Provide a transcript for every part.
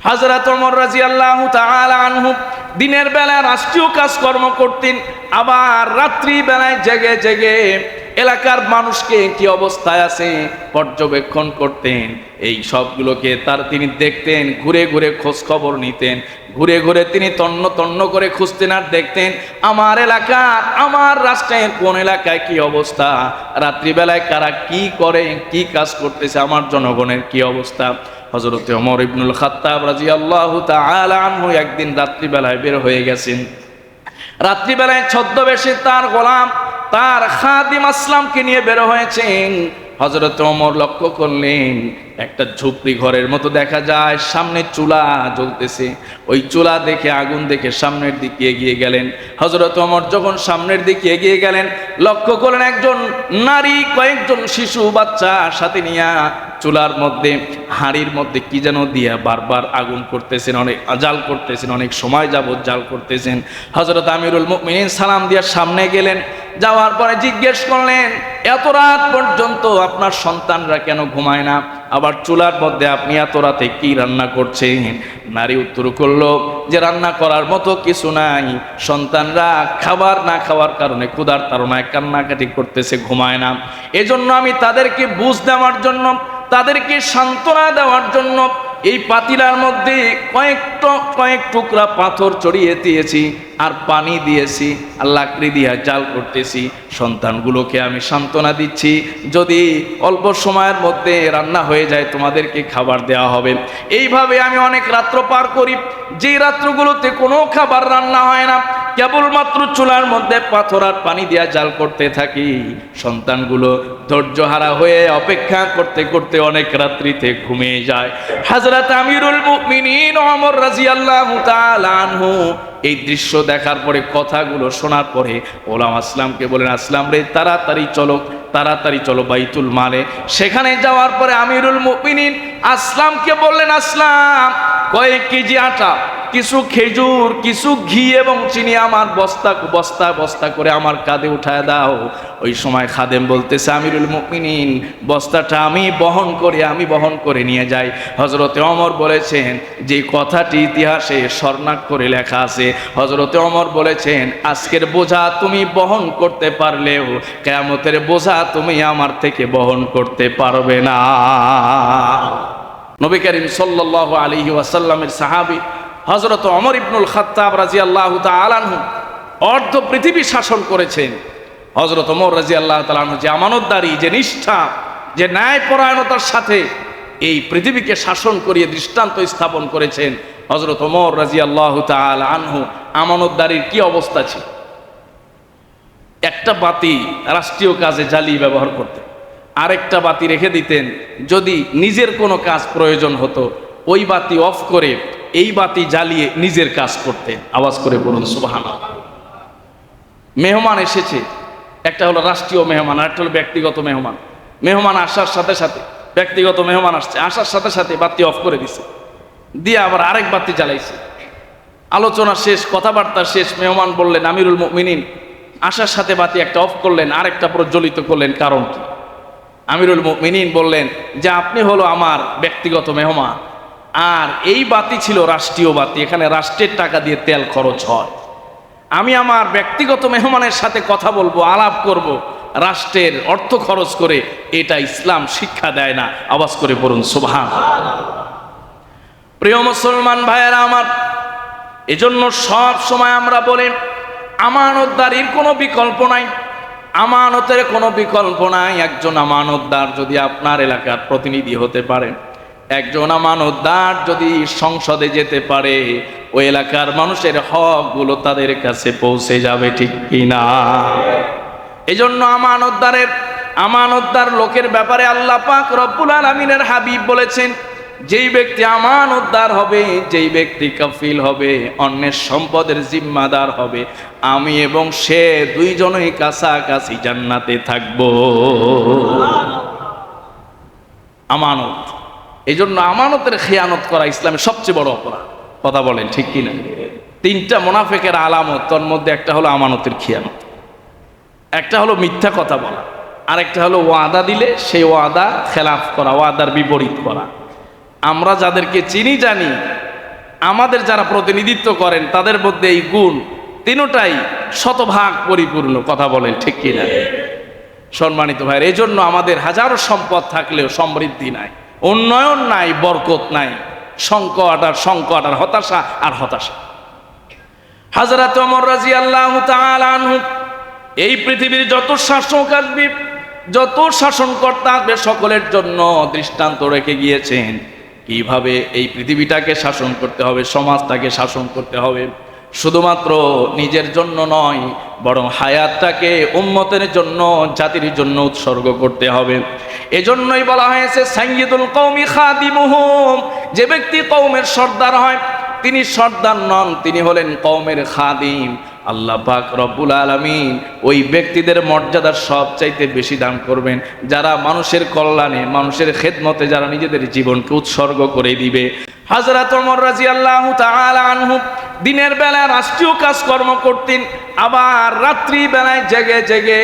হযরত ওমর রাদিয়াল্লাহু তাআলা আনহু দিনের বেলায় রাষ্ট্রীয় কাজকর্ম করতেন, আবার রাত্রি বেলায় জেগে জেগে এলাকার মানুষকে কি অবস্থায় আছে পর্যবেক্ষণ করতেন। এই সবগুলোকে তিনি দেখতেন, ঘুরে ঘুরে খোঁজ খবর নিতেন, ঘুরে ঘুরে তিনি তন্ন তন্ন করে খুঁজতেন আর দেখতেন আমার এলাকার, আমার রাষ্ট্রের কোন এলাকায় কি অবস্থা, রাত্রিবেলায় কারা কি করে, কি কাজ করতেছে, আমার জনগণের কি অবস্থা। হযরত ওমর ইবনুল খাত্তাব রাদিয়াল্লাহু তাআলা আনহু একদিন রাত্রিবেলায় বের হয়ে গেছেন। রাত্রিবেলায় ছদ্মবেশে তার গোলাম, তার খাদিম আসলামকে নিয়ে বের হয়েছেন। হযরত ওমর লক্ষ্য করলেন একটা ঝুপড়ি ঘরের মতো দেখা যায়, সামনে চুলা জ্বলতেছে। ওই চুলা দেখে, আগুন দেখে সামনের দিকে এগিয়ে গেলেন। হযরত ওমর যখন সামনের দিকে এগিয়ে গেলেন, লক্ষ্য করলেন একজন নারী কয়েকজন শিশু বাচ্চা সাথে নিয়ে চুলার মধ্যে, হাঁড়ির মধ্যে কি যেন দিয়ে বারবার আগুন করতেছেন, অনেক জাল করতেছেন, অনেক সময় যাবত জাল করতেছেন। হযরত আমিরুল মুমিনিন সালাম দিয়ে সামনে গেলেন, যাওয়ার পরে জিজ্ঞেস করলেন এত রাত পর্যন্ত আপনার সন্তানরা কেন ঘুমায় না, আবার চুলার মধ্যে আপনি এত রাতে কি রান্না করছেন? নারী উত্তর করলো যে রান্না করার মতো কিছু নাই, সন্তানরা খাবার না খাওয়ার কারণে ক্ষুধার তাড়নায় কান্নাকাটি করতেছে, ঘুমায় না। এজন্য আমি তাদেরকে বুঝ দেওয়ার জন্য, তাদেরকে সান্ত্বনা দেওয়ার জন্য এই পাতিলার মধ্যে কয়েক টুকরা পাথর চড়িয়ে দিয়েছি আর পানি দিয়েছি আর লাকড়ি দিয়ে জাল করতেছি। সন্তানগুলোকে আমি সান্ত্বনা দিচ্ছি, যদি অল্প সময়ের মধ্যে রান্না হয়ে যায় তোমাদেরকে খাবার দেওয়া হবে। এইভাবে আমি অনেক রাত্র পার করি, যে রাত্রগুলোতে কোনো খাবার রান্না হয় না, কেবলমাত্র চুলার মধ্যে পাথর আর পানি দিয়া জাল করতে থাকি। সন্তানগুলো ধৈর্যহারা হয়ে অপেক্ষা করতে করতে অনেক রাত্রিতে ঘুমিয়ে যায়। হযরত আমিরুল মুমিনিন ওমর রাদিয়াল্লাহু তাআলা আনহু এই দৃশ্য দেখার পরে, কথাগুলো শোনার পরে ওলামা আসলামকে বলেন, আসলাম রে তাড়াতাড়ি চলো বাইতুল মালে। সেখানে যাওয়ার পরে আমিরুল মুমিনিন আসলামকে বললেন, আসলাম কয়েক কেজি আটা, কিছু খেজুর, কিছু ঘি এবং চিনি আমার বস্তা করে আমার কাঁধে উঠায় দাও। ওই সময় খাদেম বলতেছে, আমিরুল মুমিনিন বস্তাটা আমি বহন করে নিয়ে যাই। হযরতে ওমর বলেছেন, যে কথাটি ইতিহাসে স্বর্ণাক্ষরে লেখা আছে, হযরতে ওমর বলেছেন আজকের বোঝা তুমি বহন করতে পারলেও কিয়ামতের বোঝা তুমি আমার থেকে বহন করতে পারবে না। নবী করিম সাল্লাল্লাহু আলাইহি ওয়াসাল্লামের সাহাবী হযরত ওমর ইবনুল খাত্তাব রাদিয়াল্লাহু তাআলা আনহু অর্ধ পৃথিবী শাসন করেছেন। হযরত ওমর রাদিয়াল্লাহু তাআলা আনহু যে আমানতদারি, যে নিষ্ঠা, যে ন্যায়পরায়ণতার সাথে এই পৃথিবীকে শাসন করিয়ে দৃষ্টান্ত স্থাপন করেছেন। হযরত ওমর রাদিয়াল্লাহু তাআলা আনহু আমানতদারির কি অবস্থা ছিল? একটা বাতি রাষ্ট্রীয় কাজে জ্বালিয়ে ব্যবহার করতেন, আরেকটা বাতি রেখে দিতেন, যদি নিজের কোনো কাজ প্রয়োজন হতো ওই বাতি অফ করে এই বাতি জ্বালিয়ে নিজের কাজ করতেন। আওয়াজ করে বলুন সুবহানাল্লাহ। মেহমান এসেছে, একটা হলো রাষ্ট্রীয় মেহমান, আর একটা হলো ব্যক্তিগত মেহমান। মেহমান আসার সাথে সাথে, ব্যক্তিগত মেহমান আসছে, আসার সাথে সাথে বাতি অফ করে দিছে, দিয়ে আবার আরেক বাতি জ্বালাইছে। আলোচনা শেষ, কথাবার্তা শেষ, মেহমান বললেন, আমিরুল মুমিনিন আসার সাথে বাতি একটা অফ করলেন, আরেকটা প্রজ্বলিত করলেন, কারণ কি? আমিরুল মুমিনিন বললেন যে আপনি হলো আমার ব্যক্তিগত মেহমান, আর এই বাতি ছিল রাষ্ট্রীয় বাতি, এখানে রাষ্ট্রের টাকা দিয়ে তেল খরচ হয়। আমি আমার ব্যক্তিগত মেহমানের সাথে কথা বলবো, আলাপ করব রাষ্ট্রের অর্থ খরচ করে, এটা ইসলাম শিক্ষা দেয় না। আওয়াজ করে পড়ুন সুবহানাল্লাহ। প্রিয় মুসলমান ভাইয়েরা আমার, এজন্য সব সময় আমরা বলি আমানতদারির কোনো বিকল্প নাই, আমানতের কোনো বিকল্প নাই। একজন আমানতদার যদি আপনার এলাকার প্রতিনিধি হতে পারে, একজন আমানতদার যদি সংসদে যেতে পারে, ওই এলাকার মানুষের হকগুলো তাদের কাছে পৌঁছে যাবে, ঠিক কিনা? এজন্য আমানতদার লোকের ব্যাপারে আল্লাহ পাক রব্বুল আলামিনের হাবিব বলেছেন, যেই ব্যক্তি আমানতদার হবে, যেই ব্যক্তি কাফিল হবে, অন্যের সম্পদের জিম্মাদার হবে, আমি এবং সে দুইজনই কাছাকাছি জান্নাতে থাকবো। আমানত, এই জন্য আমানতের খেয়ানত করা ইসলামের সবচেয়ে বড় অপরাধ। কথা বলেন ঠিক কিনা? তিনটা মুনাফিকের আলামত, তার মধ্যে একটা হলো আমানতের খেয়ানত, একটা হলো মিথ্যা কথা বলা, আর একটা হলো ওয়াদা দিলে সেই ওয়াদা খেলাফ করা, ওয়াদার বিপরীত করা। আমরা যাদেরকে চিনি জানি আমাদের যারা প্রতিনিধিত্ব করেন তাদের মধ্যে এই গুণ তিনটাই শতভাগ পরিপূর্ণ। কথা বলেন ঠিক কিনা? সম্মানিত ভাইয়ের, এই জন্য আমাদের হাজারো সম্পদ থাকলেও সমৃদ্ধি নাই, উন্নয়ন নাই, বরকত নাই, সংকট আর হতাশা আর হতাশা। হযরত ওমর রাদিয়াল্লাহু তাআলা আনহু এই পৃথিবীর যত শাসক আসবে, যত শাসনকর্তা আসবে, সকলের জন্য দৃষ্টান্ত রেখে গিয়েছেন কিভাবে এই পৃথিবীটাকে শাসন করতে হবে, সমাজটাকে শাসন করতে হবে। শুধুমাত্র নিজের জন্য নয়, বরং হায়াতটাকে উম্মতের জন্য, জাতির জন্য উৎসর্গ করতে হবে। এজন্যই বলা হয়েছে সাইয়্যিদুল কওমি খাদিমুহুম, যে ব্যক্তি কওমের সর্দার হয় তিনি সর্দার নন, তিনি হলেন কওমের খাদিম। আল্লাহ পাক রব্বুল আলামিন ওই ব্যক্তিদের মর্যাদা সবচাইতে বেশি দান করবেন যারা মানুষের কল্যাণে, মানুষের খেদমতে যারা নিজেদের জীবনকে উৎসর্গ করে দিবে। হযরত ওমর রাদিয়াল্লাহু তাআলা আনহু দিনের বেলায় রাষ্ট্রীয় কাজকর্ম করতেন, আবার রাত্রি বেলায় জেগে জেগে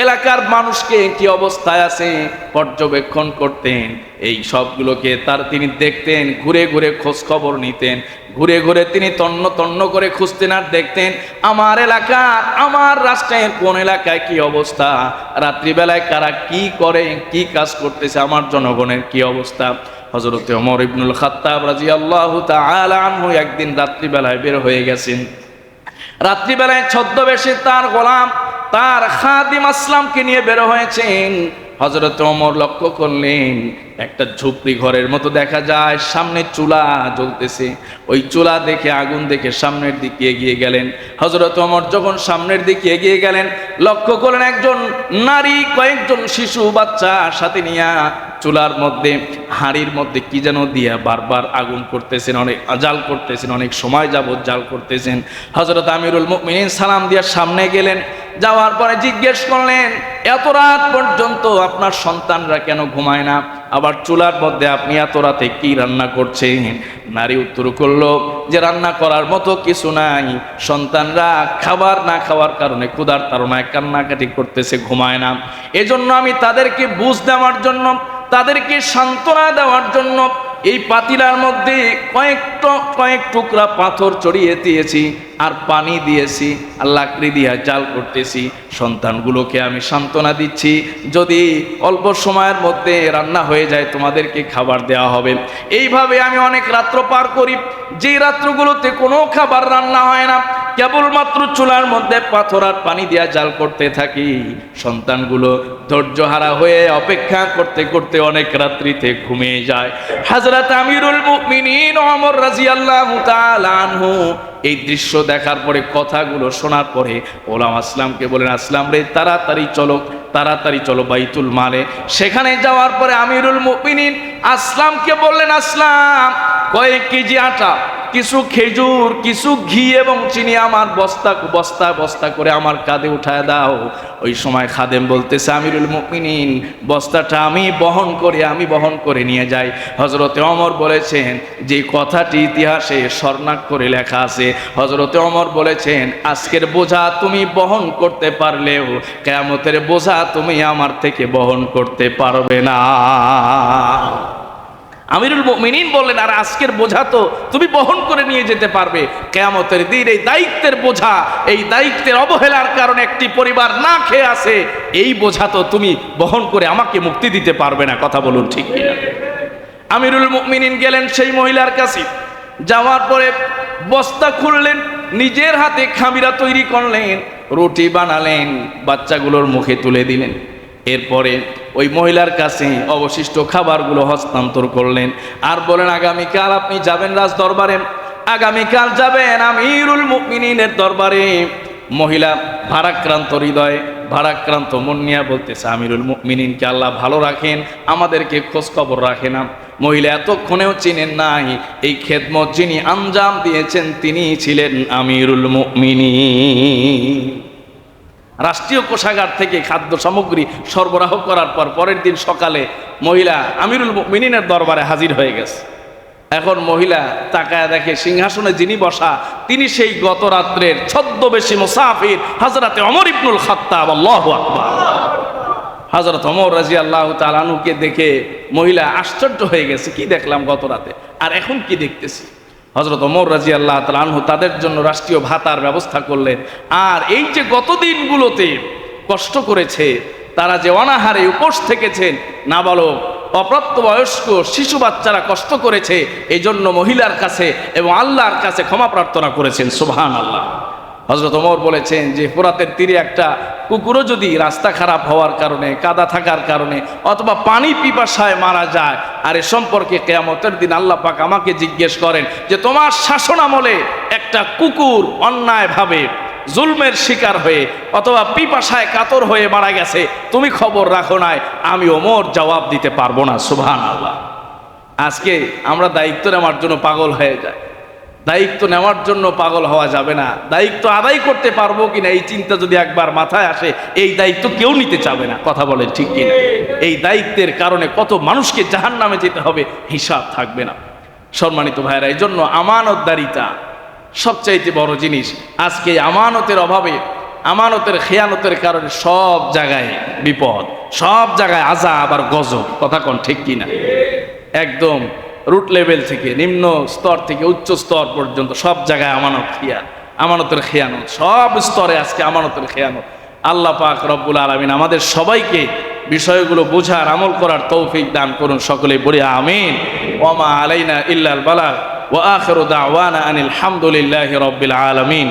এলাকার মানুষকে কি অবস্থায় আছে পর্যবেক্ষণ করতেন। এই সবগুলোকে তিনি দেখতেন, ঘুরে ঘুরে খোঁজ খবর নিতেন, ঘুরে ঘুরে তিনি তন্ন তন্ন করে খুঁজতেন আর দেখতেন আমার এলাকার, আমার রাষ্ট্রের কোন এলাকায় কি অবস্থা, রাত্রিবেলায় কারা কি করে, কি কাজ করতেছে, আমার জনগণের কি অবস্থা। হযরত ওমর ইবনুল খাত্তাব রাদিয়াল্লাহু তাআলা আনহু একদিন রাত্রিবেলায় বের হয়ে গেছেন। রাত্রিবেলায় ছদ্মবেশে তার গোলাম, তার খাদিম আসলামকে নিয়ে বের হয়েছেন। হযরত ওমর লক্ষ্য করলেন একটা ঝুপড়ি ঘরের মতো দেখা যায়, সামনে চুলা জ্বলতেছে। ওই চুলা দেখে, আগুন দেখে সামনের দিকে এগিয়ে গেলেন। হযরত ওমর যখন সামনের দিকে এগিয়ে গেলেন, লক্ষ্য করলেন একজন নারী কয়েকজন শিশু বাচ্চা সাথে নিয়ে চুলার মধ্যে, হাঁড়ির মধ্যে কি যেন দিয়া বারবার আগুন করতেছেন, অনেক জাল করতেছেন, অনেক সময় যাবত জাল করতেছেন। হযরত আমিরুল মুমিনিন সালাম দিয়া সামনে গেলেন, যাওয়ার পরে জিজ্ঞেস করলেন এত রাত পর্যন্ত আপনার সন্তানরা কেন ঘুমায় না, আবার চুলার মধ্যে আপনি এত রাতে কি রান্না করছেন? নারী উত্তর করলো যে রান্না করার মতো কিছু নাই, সন্তানরা খাবার না খাওয়ার কারণে ক্ষুধার তাড়নায় কান্নাকাটি করতেছে, ঘুমায় না। এজন্য আমি তাদেরকে বুঝ দেওয়ার জন্য, তাদেরকে সান্ত্বনা দেওয়ার জন্য এই পাতিলার মধ্যে কয়েক টুকরা পাথর চড়িয়ে দিয়েছি আর পানি দিয়েছি আর লাকড়ি দিয়ে জাল করতেছি। সন্তানগুলোকে আমি সান্ত্বনা দিচ্ছি, যদি অল্প সময়ের মধ্যে রান্না হয়ে যায় তোমাদেরকে খাবার দেওয়া হবে। এইভাবে আমি অনেক রাত্র পার করি, যেই রাত্রগুলোতে কোনো খাবার রান্না হয় না, কেবলমাত্র চুলার মধ্যে পাথর আর পানি দিয়া জাল করতে থাকি। সন্তানগুলো ধৈর্যহারা হয়ে অপেক্ষা করতে করতে অনেক রাত্রিতে ঘুমিয়ে যায়। হযরত আমিরুল মুমিনিন ওমর রাদিয়াল্লাহু তাআলা আনহু এই দৃশ্য দেখার পরে, কথাগুলো শোনার পরে ওলামা আসলামকে বলেন, আসলাম রে তাড়াতাড়ি চলো বাইতুল মালে। সেখানে যাওয়ার পরে আমিরুল মুমিনিন আসলামকে বললেন, আসলাম কয়েক কেজি আটা, কিছু খেজুর, কিছু ঘি এবং চিনি আমার বস্তা করে আমার কাঁধে উঠায় দাও। ওই সময় খাদেম বলতেছে, আমিরুল মুমিনিন বস্তাটা আমি বহন করে নিয়ে যাই। হযরতে ওমর বলেছেন যে কথাটি ইতিহাসে স্বর্ণাক্ষরে লেখা আছে, হযরতে ওমর বলেছেন আজকের বোঝা তুমি বহন করতে পারলেও কিয়ামতের বোঝা তুমি আমার থেকে বহন করতে পারবে না। আমিরুল মুমিনিন বললেন, আর আজকের বোঝা তো তুমি বহন করে নিয়ে যেতে পারবে, কিয়ামতের দিন এই দায়িত্বের বোঝা, এই দায়িত্বের অবহেলার কারণে একটি পরিবার না খেয়ে আছে, এই বোঝা তো তুমি বহন করে আমাকে মুক্তি দিতে পারবে না। কথা বলুন ঠিক কিনা? আমিরুল মুমিনিন গেলেন সেই মহিলার কাছে, যাওয়ার পরে বস্তা খুললেন, নিজের হাতে খামিরা তৈরি করলেন, রুটি বানালেন, বাচ্চাগুলোর মুখে তুলে দিলেন। এরপরে ওই মহিলার কাছে অবশিষ্ট খাবারগুলো হস্তান্তর করলেন আর বলেন, আগামীকাল আপনি যাবেন রাজ দরবারে, আগামীকাল যাবেন আমিরুল মুমিনিনের দরবারে। মহিলা ভারাক্রান্ত হৃদয়ে, ভারাক্রান্ত মন নিয়ে বলতেছে, আমিরুল মুমিনিনকে আল্লাহ ভালো রাখেন, আমাদেরকে খোঁজ খবর রাখে না। মহিলা এতক্ষণেও চিনেন নাই এই খেদমত যিনি আঞ্জাম দিয়েছেন তিনি ছিলেন আমিরুল মুমিনিন। রাষ্ট্রীয় কোষাগার থেকে খাদ্য সামগ্রী সরবরাহ করার পর পরের দিন সকালে মহিলা আমিরুল মুমিনিনের দরবারে হাজির হয়ে গেছে। এখন মহিলা তাকায় দেখে সিংহাসনে যিনি বসা তিনি সেই গত রাত্রের ছদ্মবেশী মুসাফির হযরতে ওমর ইবনুল খাত্তাব। আল্লাহু আকবার। হযরত ওমর রাদিয়াল্লাহু তাআলা আনহুকে দেখে মহিলা আশ্চর্য হয়ে গেছে, কি দেখলাম গত রাতে আর এখন কি দেখতেছি। হযরত ওমর রাদিয়াল্লাহু তাআলা আনহু তাদের জন্য রাষ্ট্রীয় ভাতার ব্যবস্থা করলেন। আর এই যে গত দিনগুলোতে কষ্ট করেছে, তারা যে অনাহারে উপোস থেকেছেন, নাবালক অপ্রাপ্তবয়স্ক শিশু বাচ্চারা কষ্ট করেছে, এই জন্য মহিলার কাছে এবং আল্লাহর কাছে ক্ষমা প্রার্থনা করেছেন। সুবহানাল্লাহ। হযরত ওমর বলেছেন যে ফোরাতের তীরে একটা কুকুরও যদি রাস্তা খারাপ হওয়ার কারণে, কাদা থাকার কারণে অথবা পানি পিপাসায় মারা যায়, আর এ সম্পর্কে কিয়ামতের দিন আল্লাহ পাক আমাকে জিজ্ঞেস করেন যে তোমার শাসন আমলে একটা কুকুর অন্যায়ভাবে জুলমের শিকার হয়ে অথবা পিপাসায় কাতর হয়ে মারা গেছে, তুমি খবর রাখো নাই, আমি ওমর জবাব দিতে পারবো না। সুবহানাল্লাহ। আজকে আমরা দায়িত্ব নেওয়ার জন্য পাগল হয়ে যাই। দায়িত্ব নেওয়ার জন্য পাগল হওয়া যাবে না। দায়িত্ব আদায় করতে পারবো কিনা এই চিন্তা যদি একবার মাথায় আসে, এই দায়িত্ব কেউ নিতে চাবে না। কথা বলেন ঠিক কিনা? এই দায়িত্বের কারণে কত মানুষকে জাহান্নামে যেতে হবে, হিসাব থাকবে না। সম্মানিত ভাইরা, এই জন্য আমানতদারিতা সবচাইতে বড় জিনিস। আজকে আমানতের অভাবে, আমানতের খেয়ানতের কারণে সব জায়গায় বিপদ, সব জায়গায় আযাব আর গজব। কথা কোন ঠিক কিনা? একদম রুট লেভেল থেকে নিম্ন স্তর থেকে উচ্চ স্তর পর্যন্ত সব জায়গায় আমানতের খেয়ানত, সব স্তরে আজকে আমানতের খেয়ানত। আল্লাহ পাক রব্বুল আলামিন আমাদের সবাইকে বিষয়গুলো বোঝার, আমল করার তৌফিক দান করুন। সকলেই বলি আমিন। ওয়া মা আলাইনা ইল্লাল বালাগ ওয়া আখিরু দাওয়ানা আনিল হামদুলিল্লাহি রাব্বিল আলামিন।